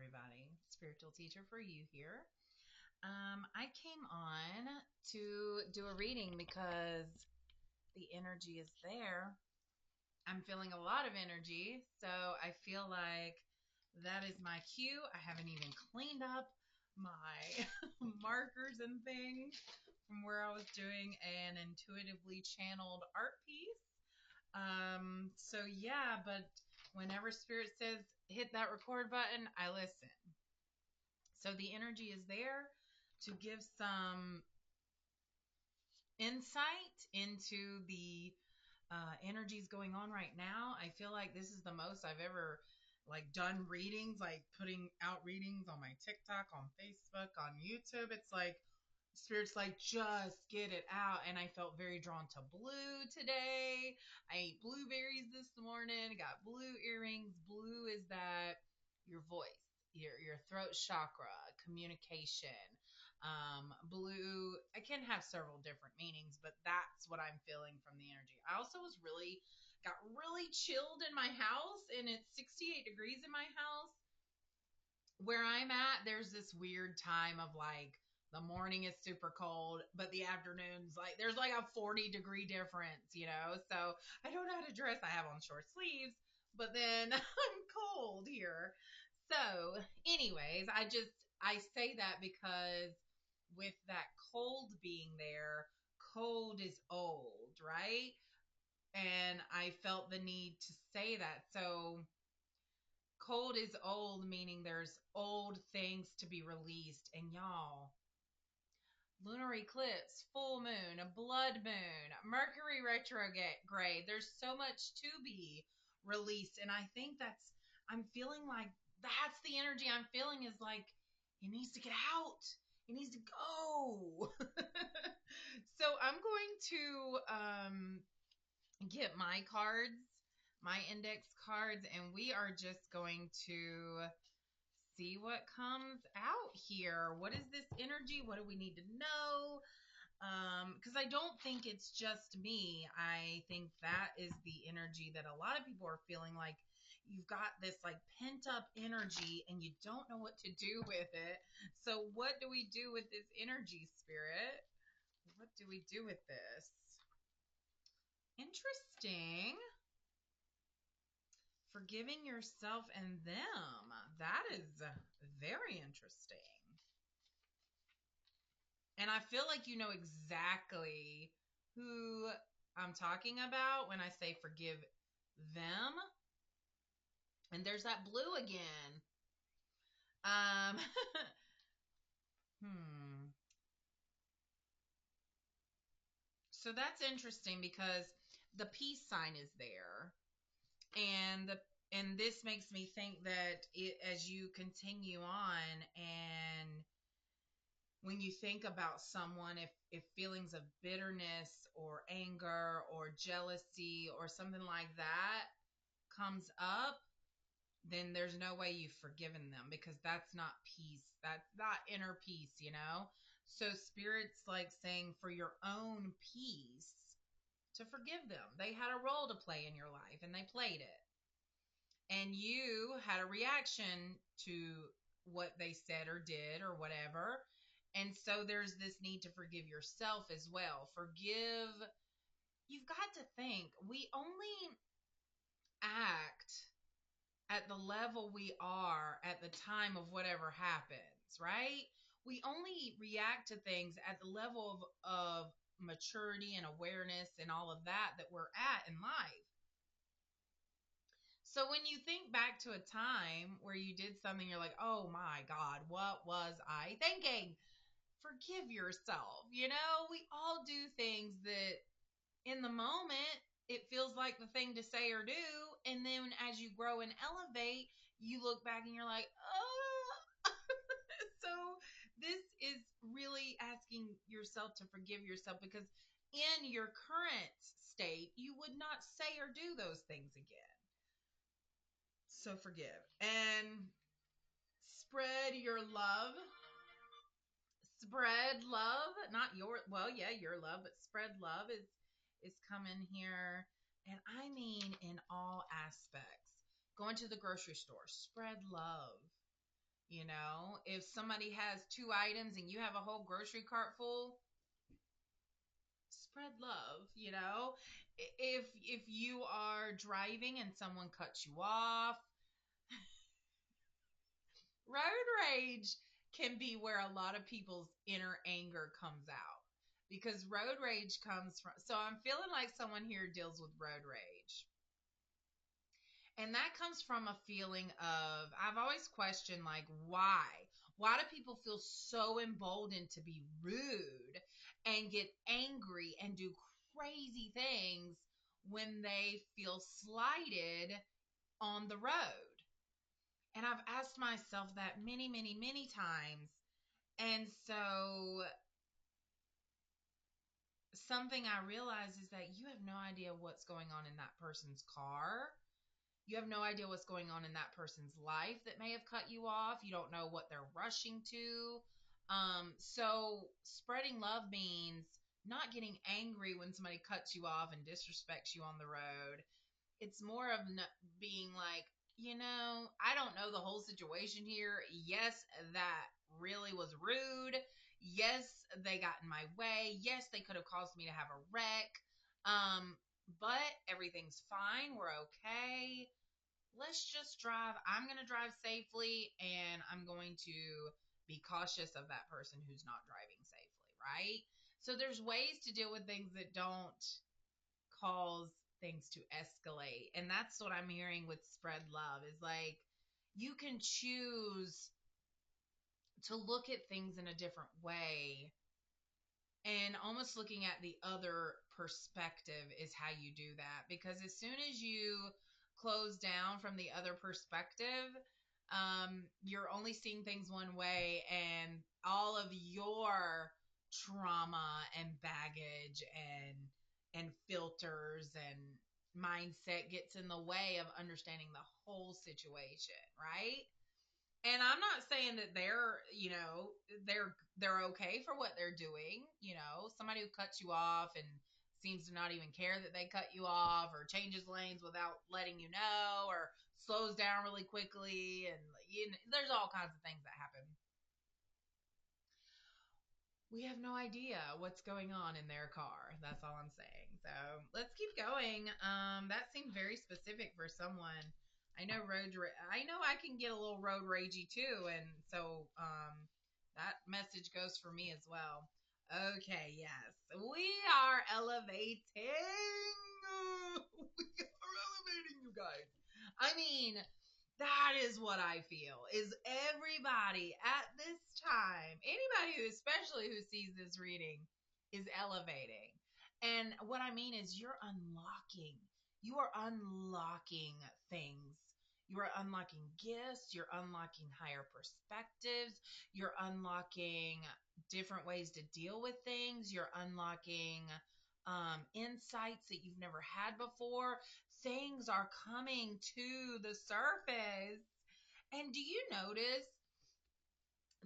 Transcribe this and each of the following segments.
everybody. Spiritual teacher for you here. I came on to do a reading because the energy is there. I'm feeling a lot of energy, so I feel like that is my cue. I haven't even cleaned up my markers and things from where I was doing an intuitively channeled art piece. So yeah, but whenever spirit says hit that record button, I listen. So the energy is there to give some insight into the energies going on right now. I feel like this is the most I've ever like done readings, like putting out readings on my TikTok, on Facebook, on YouTube. It's like spirits like just get it out, and I felt very drawn to blue today. I ate blueberries this morning, got blue earrings. Blue is that your voice, your throat chakra, communication. Blue, I can have several different meanings, but that's what I'm feeling from the energy. I also got really chilled in my house, and it's 68 degrees in my house. Where I'm at, there's this weird time of like the morning is super cold, but the afternoon's like there's like a 40-degree difference. So I don't know how to dress. I have on short sleeves, but then I'm cold here. So, anyways, I say that because with that cold being there, cold is old, right? And I felt the need to say that. So cold is old, meaning there's old things to be released. And y'all, lunar eclipse, full moon, a blood moon, Mercury retrograde. There's so much to be released. And I think I'm feeling like that's the energy I'm feeling is like, it needs to get out. It needs to go. So I'm going to get my cards, my index cards, and we are just going to see what comes out here. What is this energy? What do we need to know? Because I don't think it's just me. I think that is the energy that a lot of people are feeling like you've got this like pent up energy and you don't know what to do with it. So what do we do with this energy, spirit? What do we do with this? Interesting. Forgiving yourself and them. That is very interesting. And I feel like you know exactly who I'm talking about when I say forgive them. And there's that blue again. Um hmm. So that's interesting because the peace sign is there. And this makes me think that as you continue on and when you think about someone, if feelings of bitterness or anger or jealousy or something like that comes up, then there's no way you've forgiven them because that's not peace. That's not inner peace. So spirit's like saying for your own peace to forgive them. They had a role to play in your life and they played it. And you had a reaction to what they said or did or whatever. And so there's this need to forgive yourself as well. You've got to think, we only act at the level we are at the time of whatever happens, right? We only react to things at the level of maturity and awareness and all of that we're at in life. So when you think back to a time where you did something, you're like, oh my God, what was I thinking? Forgive yourself. We all do things that in the moment it feels like the thing to say or do. And then as you grow and elevate, you look back and you're like, oh. So this is really asking yourself to forgive yourself because in your current state, you would not say or do those things again. So forgive and spread your love. Spread love, not your love, but spread love is coming here. And I mean in all aspects. Going to the grocery store, spread love. If somebody has two items and you have a whole grocery cart full, spread love. If you are driving and someone cuts you off, road rage can be where a lot of people's inner anger comes out, because road rage comes from, so I'm feeling like someone here deals with road rage. And that comes from a feeling of, I've always questioned, like, why? Why do people feel so emboldened to be rude and get angry and do crazy things when they feel slighted on the road? And I've asked myself that many, many, many times. And so something I realize is that you have no idea what's going on in that person's car. You have no idea what's going on in that person's life that may have cut you off. You don't know what they're rushing to. So spreading love means not getting angry when somebody cuts you off and disrespects you on the road. It's more of being like, I don't know the whole situation here. Yes, that really was rude. Yes, they got in my way. Yes, they could have caused me to have a wreck. But everything's fine. We're okay. Let's just drive. I'm going to drive safely, and I'm going to be cautious of that person who's not driving safely, right? So there's ways to deal with things that don't cause things to escalate. And that's what I'm hearing with spread love, is like, you can choose to look at things in a different way, and almost looking at the other perspective is how you do that. Because as soon as you close down from the other perspective, you're only seeing things one way, and all of your trauma and baggage and filters and mindset gets in the way of understanding the whole situation, right? And I'm not saying that they're okay for what they're doing. Somebody who cuts you off and seems to not even care that they cut you off, or changes lanes without letting you know, or slows down really quickly, and there's all kinds of things that happen. We have no idea what's going on in their car. That's all I'm saying. So let's keep going. That seemed very specific for someone. I know I know I can get a little road ragey too, and so that message goes for me as well. Okay, yes, we are elevating. We are elevating, you guys. I mean, that is what I feel, is everybody at this time, anybody who, especially who sees this reading, is elevating. And what I mean is, you are unlocking things. You are unlocking gifts. You're unlocking higher perspectives. You're unlocking different ways to deal with things. You're unlocking insights that you've never had before. Things are coming to the surface. And do you notice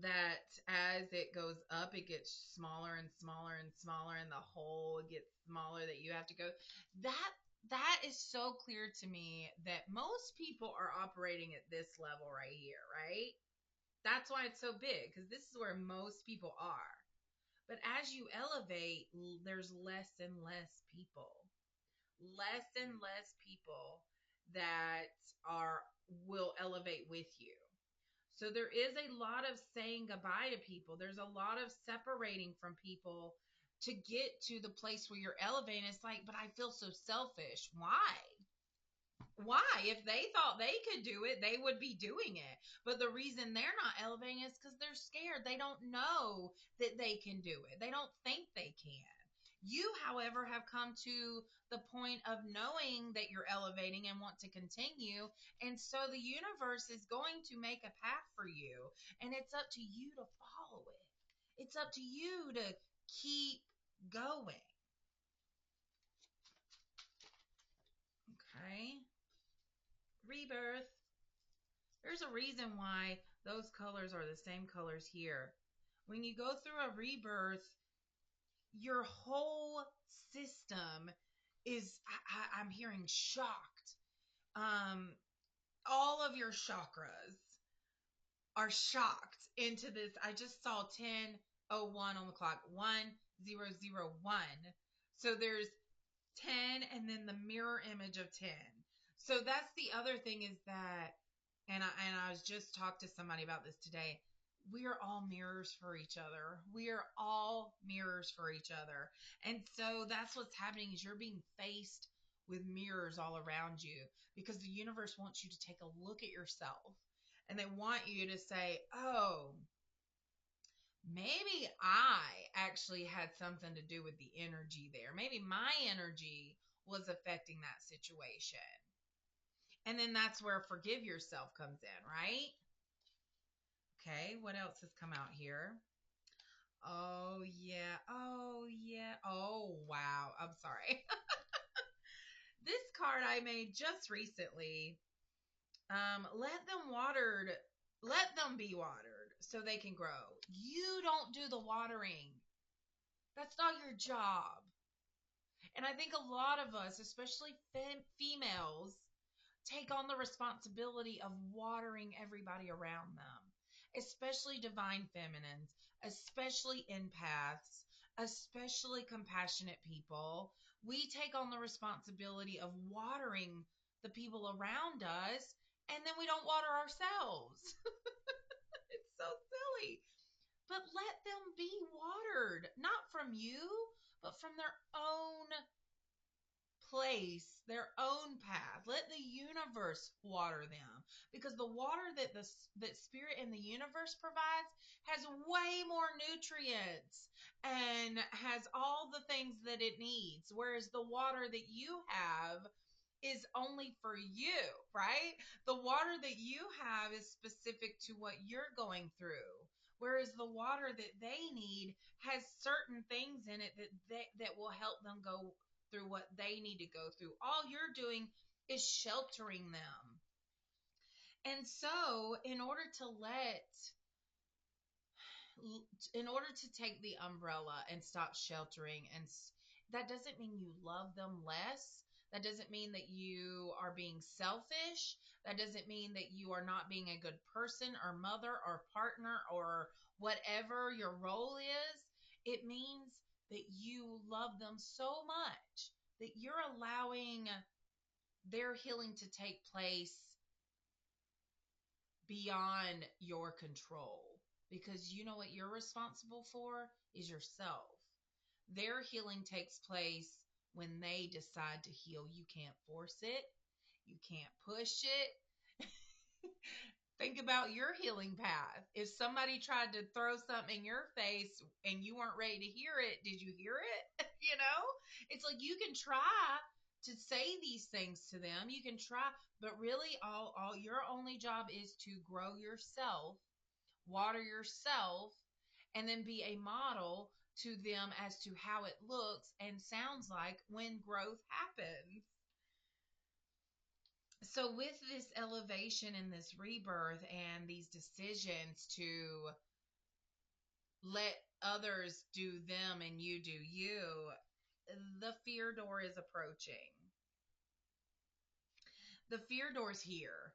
that as it goes up, it gets smaller and smaller and smaller, and the hole gets smaller that you have to go? That is so clear to me that most people are operating at this level right here, right? That's why it's so big, because this is where most people are. But as you elevate, there's less and less people. Less and less people that are will elevate with you. So there is a lot of saying goodbye to people. There's a lot of separating from people to get to the place where you're elevating. It's like, but I feel so selfish. Why? Why? If they thought they could do it, they would be doing it. But the reason they're not elevating is because they're scared. They don't know that they can do it. They don't think they can. You, however, have come to the point of knowing that you're elevating and want to continue. And so the universe is going to make a path for you. And it's up to you to follow it. It's up to you to keep going. Okay. Rebirth. There's a reason why those colors are the same colors here. When you go through a rebirth, your whole system is, I'm hearing, shocked. All of your chakras are shocked into this. I just saw 10:01 on the clock, 1001. So there's 10 and then the mirror image of 10. So that's the other thing is that, and I was just talking to somebody about this today. We are all mirrors for each other. We are all mirrors for each other. And so that's what's happening is you're being faced with mirrors all around you because the universe wants you to take a look at yourself. And they want you to say, oh, maybe I actually had something to do with the energy there. Maybe my energy was affecting that situation. And then that's where forgive yourself comes in, right? Okay, what else has come out here? Oh, yeah. Oh, yeah. Oh, wow. I'm sorry. This card I made just recently. Let them watered. Let them be watered so they can grow. You don't do the watering. That's not your job. And I think a lot of us, especially females, take on the responsibility of watering everybody around them, especially divine feminines, especially empaths, especially compassionate people. We take on the responsibility of watering the people around us, and then we don't water ourselves. It's so silly. But let them be watered, not from you, but from their own place, their own path. Let the universe water them because the water that spirit and the universe provides has way more nutrients and has all the things that it needs, whereas the water that you have is only for you, right? The water that you have is specific to what you're going through. Whereas the water that they need has certain things in it that will help them go through what they need to go through. All you're doing is sheltering them. And so, in order to take the umbrella and stop sheltering, and that doesn't mean you love them less. That doesn't mean that you are being selfish. That doesn't mean that you are not being a good person or mother or partner or whatever your role is. It means that you love them so much that you're allowing their healing to take place beyond your control. Because you know what you're responsible for is yourself. Their healing takes place when they decide to heal. You can't force it. You can't push it. Think about your healing path. If somebody tried to throw something in your face and you weren't ready to hear it, did you hear it? It's like you can try to say these things to them. You can try, but really all your only job is to grow yourself, water yourself, and then be a model to them as to how it looks and sounds like when growth happens. So with this elevation and this rebirth and these decisions to let others do them and you do you, the fear door is approaching. The fear door's here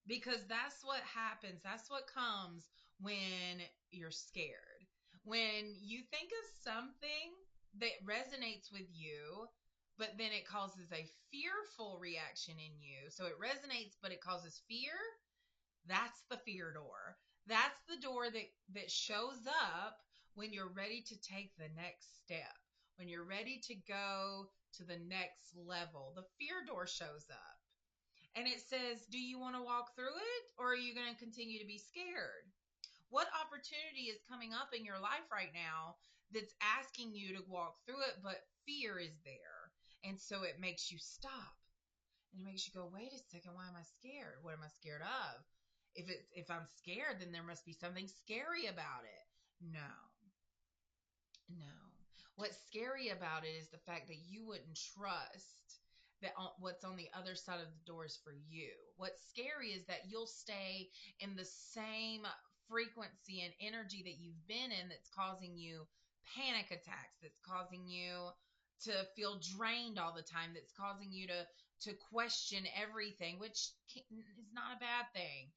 because that's what happens. That's what comes when you're scared. When you think of something that resonates with you, but then it causes a fearful reaction in you. So it resonates, but it causes fear. That's the fear door. That's the door that shows up when you're ready to take the next step, when you're ready to go to the next level. The fear door shows up and it says, do you want to walk through it or are you going to continue to be scared? What opportunity is coming up in your life right now that's asking you to walk through it, but fear is there? And so it makes you stop and it makes you go, wait a second, why am I scared? What am I scared of? If I'm scared, then there must be something scary about it. No. No. What's scary about it is the fact that you wouldn't trust that what's on the other side of the door is for you. What's scary is that you'll stay in the same frequency and energy that you've been in that's causing you panic attacks, that's causing you to feel drained all the time, that's causing you to question everything, which is not a bad thing.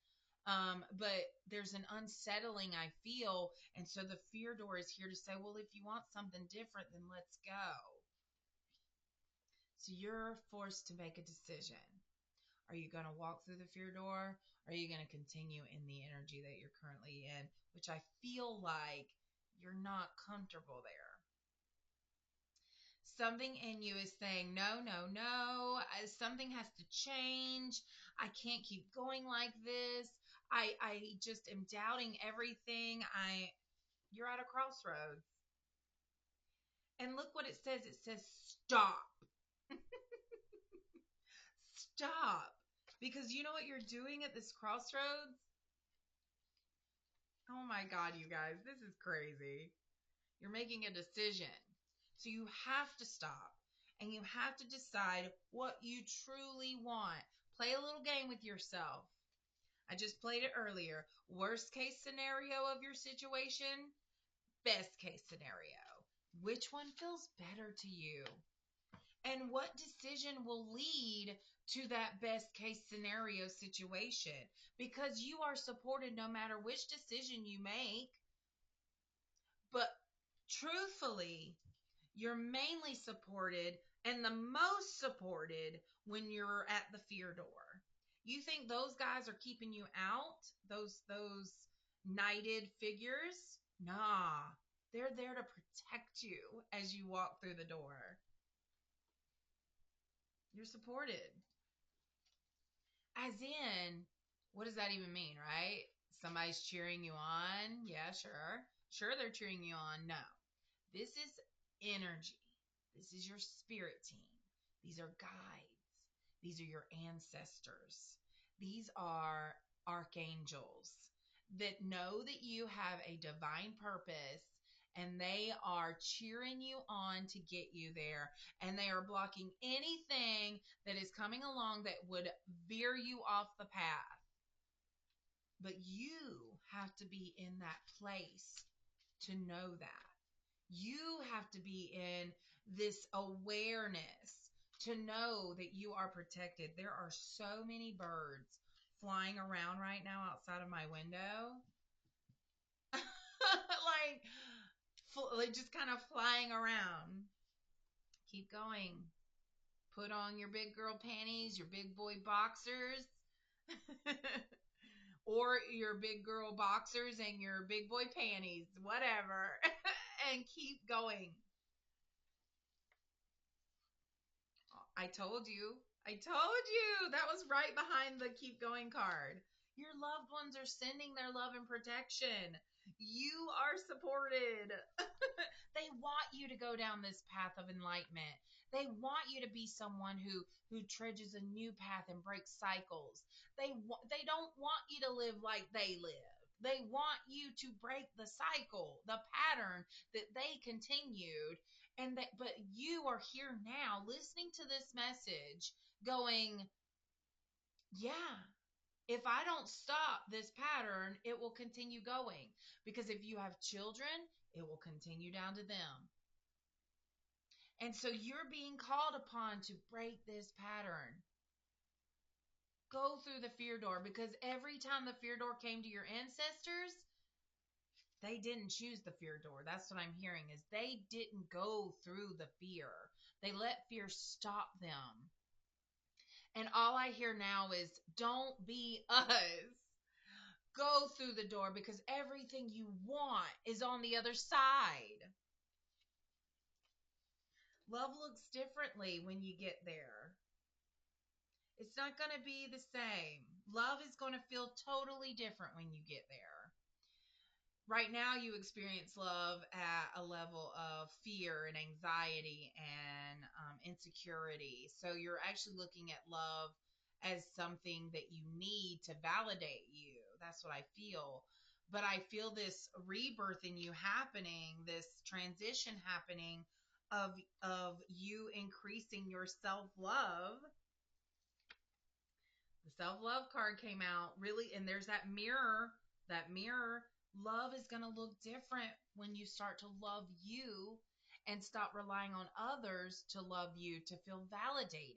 But there's an unsettling I feel. And so the fear door is here to say, well, if you want something different, then let's go. So you're forced to make a decision. Are you going to walk through the fear door? Or are you going to continue in the energy that you're currently in, which I feel like you're not comfortable there? Something in you is saying, no, no, no. Something has to change. I can't keep going like this. I just am doubting everything. You're at a crossroads. And look what it says. It says stop. Stop. Because you know what you're doing at this crossroads? Oh my God, you guys, this is crazy. You're making a decision. So you have to stop and you have to decide what you truly want. Play a little game with yourself. I just played it earlier. Worst case scenario of your situation, best case scenario. Which one feels better to you? And what decision will lead to that best case scenario situation? Because you are supported no matter which decision you make. But truthfully, you're mainly supported and the most supported when you're at the fear door. You think those guys are keeping you out? Those knighted figures? Nah. They're there to protect you as you walk through the door. You're supported. As in, what does that even mean, right? Somebody's cheering you on? Yeah, sure. Sure, they're cheering you on. No. This is energy. This is your spirit team. These are guides. These are your ancestors. These are archangels that know that you have a divine purpose and they are cheering you on to get you there. And they are blocking anything that is coming along that would veer you off the path. But you have to be in that place to know that. You have to be in this awareness to know that you are protected. There are so many birds flying around right now outside of my window. like just kind of flying around. Keep going. Put on your big girl panties, your big boy boxers. Or your big girl boxers and your big boy panties, whatever. And keep going. I told you. I told you. That was right behind the keep going card. Your loved ones are sending their love and protection. You are supported. They want you to go down this path of enlightenment. They want you to be someone who trudges a new path and breaks cycles. They don't want you to live like they live. They want you to break the cycle, the pattern that they continued. But you are here now listening to this message going, yeah, if I don't stop this pattern, it will continue going. Because if you have children, it will continue down to them. And so you're being called upon to break this pattern. Go through the fear door, because every time the fear door came to your ancestors, they didn't choose the fear door. That's what I'm hearing, is they didn't go through the fear. They let fear stop them. And all I hear now is, don't be us. Go through the door, because everything you want is on the other side. Love looks differently when you get there. It's not going to be the same. Love is going to feel totally different when you get there. Right now, you experience love at a level of fear and anxiety and insecurity. So you're actually looking at love as something that you need to validate you. That's what I feel. But I feel this rebirth in you happening, this transition happening of you increasing your self-love. The self-love card came out really, and there's that mirror. Love is going to look different when you start to love you and stop relying on others to love you, to feel validated.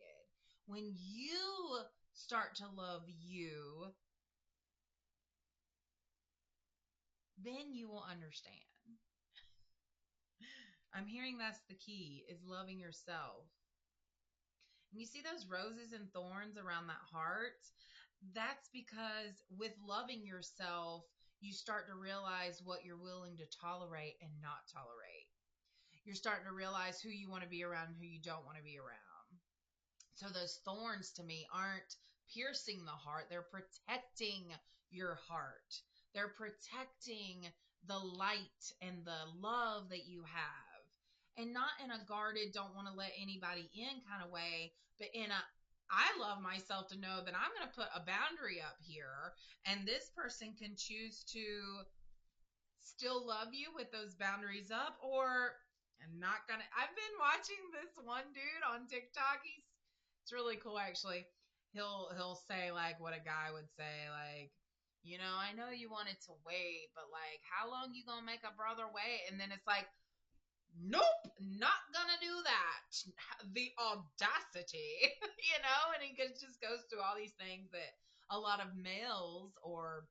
When you start to love you, then you will understand. I'm hearing that's the key is loving yourself. And you see those roses and thorns around that heart? That's because with loving yourself, you start to realize what you're willing to tolerate and not tolerate. You're starting to realize who you want to be around and who you don't want to be around. So those thorns to me aren't piercing the heart, they're protecting your heart. They're protecting the light and the love that you have. And not in a guarded, don't want to let anybody in kind of way, but in a I love myself to know that I'm going to put a boundary up here and this person can choose to still love you with those boundaries up or I'm not gonna. I've been watching this one dude on TikTok. It's really cool actually. He'll say like what a guy would say like, you know, I know you wanted to wait, but like, how long you gonna make a brother wait? And then it's like, nope, not gonna do that. The audacity, you know. And he just goes through all these things that a lot of males or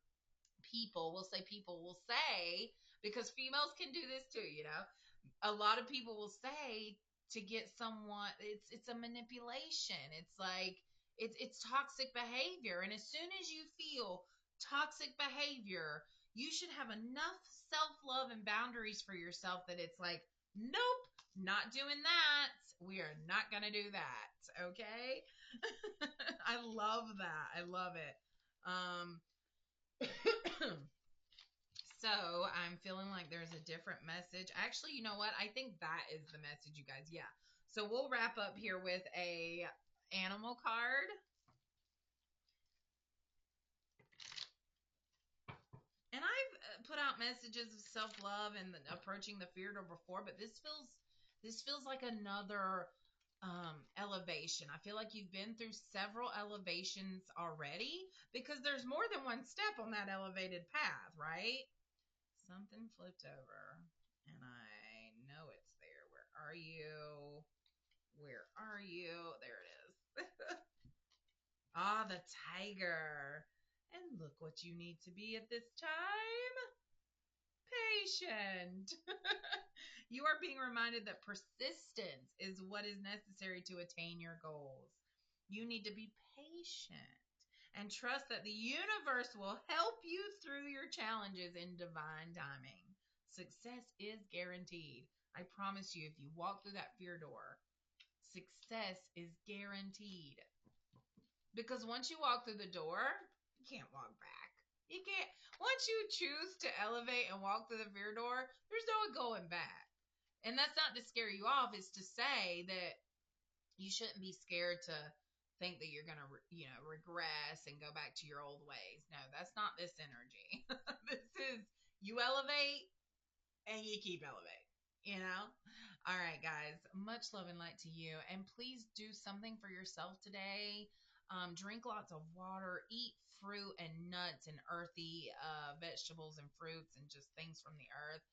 people will say because females can do this too, you know. A lot of people will say to get someone it's a manipulation. It's like it's toxic behavior. And as soon as you feel toxic behavior, you should have enough self-love and boundaries for yourself that it's like, nope, not doing that. We are not going to do that. Okay? I love that. I love it. So I'm feeling like there's a different message. Actually, you know what? I think that is the message, you guys. Yeah. So we'll wrap up here with a animal card. And I've put out messages of self-love and approaching the fear door before, but this feels like another elevation. I feel like you've been through several elevations already because there's more than one step on that elevated path, right? Something flipped over, and I know it's there. Where are you? Where are you? There it is. Ah, the tiger. And look what you need to be at this time. Patient. You are being reminded that persistence is what is necessary to attain your goals. You need to be patient and trust that the universe will help you through your challenges in divine timing. Success is guaranteed. I promise you, if you walk through that fear door, success is guaranteed. Because once you walk through the door, you can't walk back. You can't. Once you choose to elevate and walk through the fear door, there's no going back. And that's not to scare you off. It's to say that you shouldn't be scared to think that you're going to, regress and go back to your old ways. No, that's not this energy. This is you elevate and you keep elevating. All right, guys, much love and light to you. And please do something for yourself today. Drink lots of water, eat fruit and nuts and earthy vegetables and fruits and just things from the earth.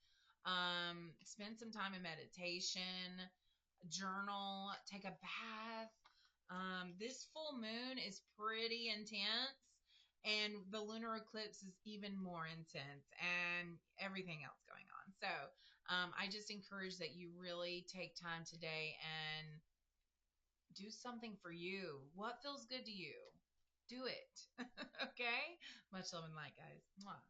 Spend some time in meditation, journal, take a bath. This full moon is pretty intense, and the lunar eclipse is even more intense, and everything else going on. So, I just encourage that you really take time today and do something for you. What feels good to you? Do it. Okay? Much love and light, guys. Mwah.